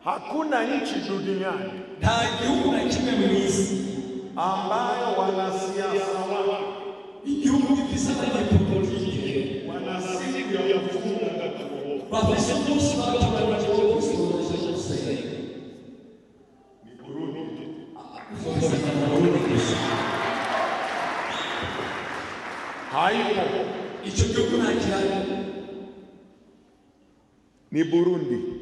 Hakuna nchi duniani nta gihugu na kimwe mu isi ambayo wanasiasa wao igihugu gifise abanyapolitike wanasiku ya kufunga bafise byose batabanje gusohoza ni Burundi. Haipo ico gihugu nta kirari ni Burundi.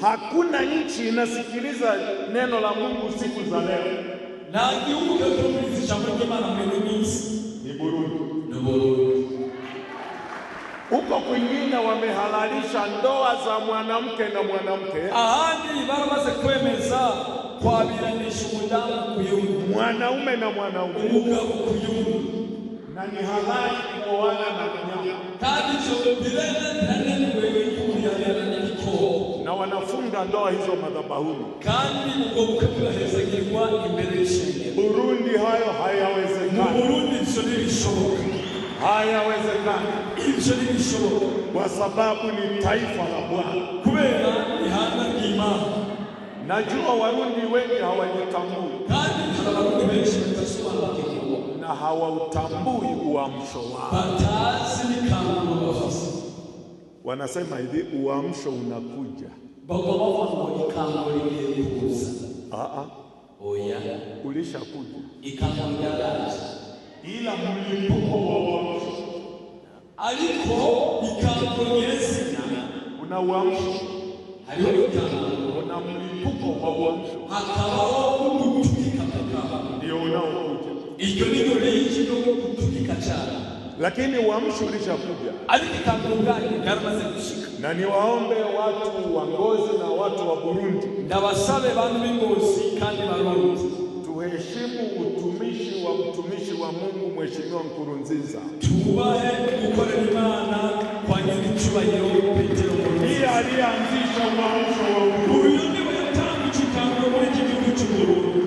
Hakuna nchi inasikiliza neno la Mungu siku za leo na gihugu cyo ijambo ry'Imana mu minsi ni Burundi. Huko kwingine wamehalalisha ndoa za mwanamke na mwanamke, ahandi baramaze kwemeza kwabiranisha umuryango kuyungu, mwanaume na mwanaume, umugabo kuyungu, na ni halali kuoana na mnyama, kandi cyo birenewe na wanafunga ndoa hizo madhabahuni, kandi ubwo bukabahezagirwa imbere y'ishengero. Burundi hayo hayawezekani. Burundi ivyo ntibishoboka, hayawezekani. Ivyo ntibishoboka kwa sababu ni taifa la Bwana, kubera ihanga ry'Imana. Najua Warundi wengi hawajitambui, kandi abarundi benshi batasobanukirwa na hawautambui uamsho wao. Batazi nikambo bafise. Wanasema hivi, uamsho unakuja. Bagomba kuvuga ikambo ligiye kuza. Oya, ulishakuja. Ikambo ryaraje. Ila mlipuko wa uamsho. Aliko ikambo nyezina. Una uamsho. Hariho ikambo. Una mlipuko wa uamsho. Hakabaho kutukika kama. Ndio unaokuja. Iyo ndio licho kutukika cyane. Lakini uamsho ulishakuja. Aliko ikambo ngani garamaze gushika. Na niwaombe watu wa Ngozi na watu wa Burundi, ndabasabe bantu b'Ingozi kandi Barundi, tuheshimu utumishi wa mtumishi wa Mungu Mheshimiwa Nkurunziza. Tubahe gukorera Imana kwa nyir'icyubahiro Petero Nkurunziza. Ndiye alianzisha uamsho wa Burundi. Uyu ndiwe yatangije ikambo muri iki gihugu cy'u Burundi.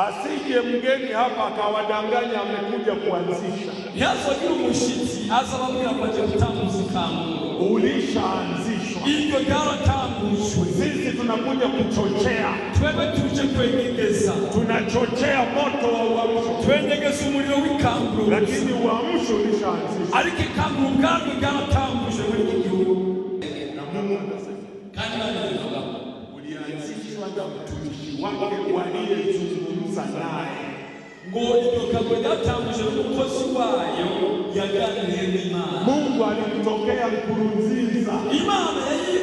Asije mgeni hapa akawadanganya amekuja kuanzisha. Yazogira umushitsi azababwira ngo aje gutanguza ikambo. Ulishaanzishwa. Iyo yaratangujwe. Sisi tunakuja kuchochea. Twebwe tuje kwenyegeza. Tunachochea moto wa uamsho. Twenyegeza umuriro w'ikambo. Lakini uamsho ulishaanzishwa. Ariko ikambo ubwangu yaratangujwe muri iki gihugu. Na Mungu anasema, kandi anavuga ulianzishwa na mtumishi wake waliyezungumza naye. Ngo iryo kambo ryatanguje n'umukozi wayo yaganiriye n'Imana. Mungu alimtokea Nkurunziza. Imana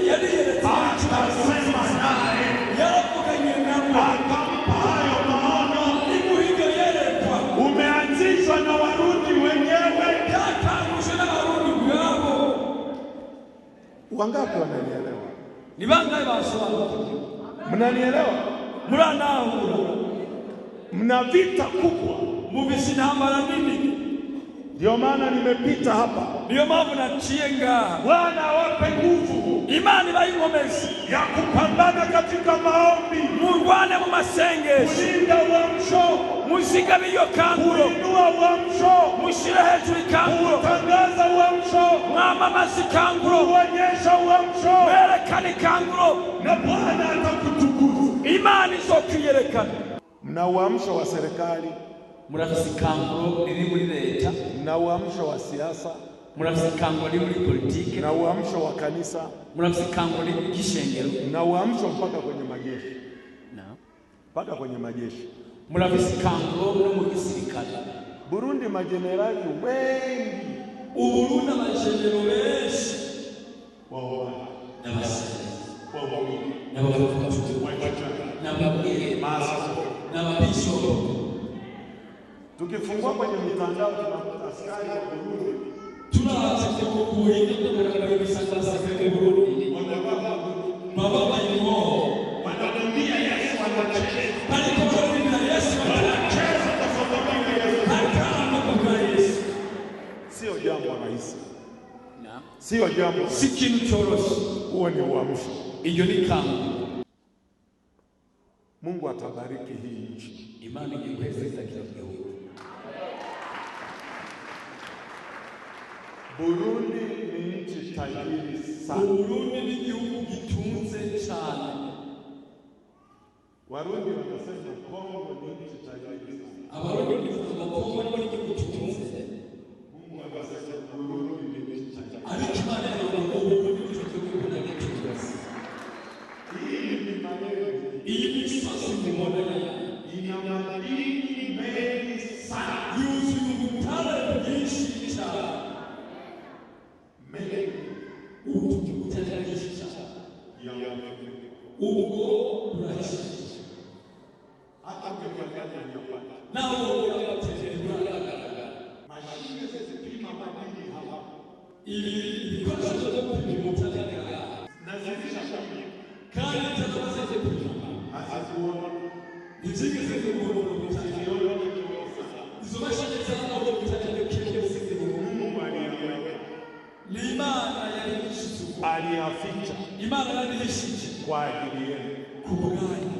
yariyeretse akasema naye, yaravuganye nawe, akampa hayo maono. iguhiga yerekwa. Umeanzishwa na Warundi wenyewe, yatanguje n'Abarundi ubwabo. Wangapi wananielewa? Ni bangahe basobanukiwe? Mnanielewa? Muranahura. Mna vita kubwa, muvise intambara nini. Ndio maana nimepita hapa. Niyo mpamvu naciye ngaha. Bwana awape nguvu, Imana ibayinkomezi ya kupambana katika maombi, murwane mu masengesho, kulinda uamsho, muzigabe iyo kanguro, kuinua uamsho, mushire hejuru ikanguro, kutangaza uamsho, mwamamaza ikanguro, kuonyesha uamsho, werekana ikanguro, na Bwana atakutukuza. Imana izokwiyerekana. Mna uamsho wa serikali, murafise ikanguro riri muri leta, mna uamsho wa siasa, murafise ikanguro riri muri politike, mna uamsho wa kanisa, murafise ikanguro riri mu gishengero, mna uamsho mpaka kwenye majeshi. Mpaka kwenye majeshi. Murafise ikanguro no mu gisirikare. Burundi majenerali wengi. Uburundi amajenerali benshi. Wao n'abasirikare. Wao n'ababwiriza. N'ababishopu. Tukifungua kwenye mitandao tunakuta askari wa Burundi. Tunaanza kukuhinda kwa bisata za Burundi. Baba bayimo. Wanaambia Yesu anacheza. Pale kwa Yesu anacheza kwa sababu Yesu. Sio jambo rahisi. Sio jambo. Si kintu cyoroshye. Huo ni uamsho. Iyo ni kambo. Mungu atabariki hii nchi. Imana igikweza kila gihugu. Burundi ni nchi tajiri sana. Uburundi ni igihugu gitunze cyane. Warundi wanasema Kongo ni nchi tajiri sana. Abarundi bavuga ko Kongo ni igihugu gitunze. Mungu akasema Burundi ni nchi tajiri. Ariko Imana ivuga ko Uburundi ni igihugu gitunze. Iyi ni imisozi mubona ina madini mengi sana. yuzuye ubutare bwinshi cyane. Ubutare bwinshi cyane. Ubwo burahishije. Hata ukiangalia nyapata. Naho urabateze buragaragara. Mashine zipima madini hapa. Ibikoresho byo gupima ubutare na zilishapimwa. kandi zitazamaze kupima. Haziona. Izigeze kubona ubutare. Izo mashine z'aho ubutare bwinshi Mungu aliyaweka. Ni Imana yari yishyize. Aliyaficha. Imana yari yishyize Kwa ajili yenu. ku bwanyu.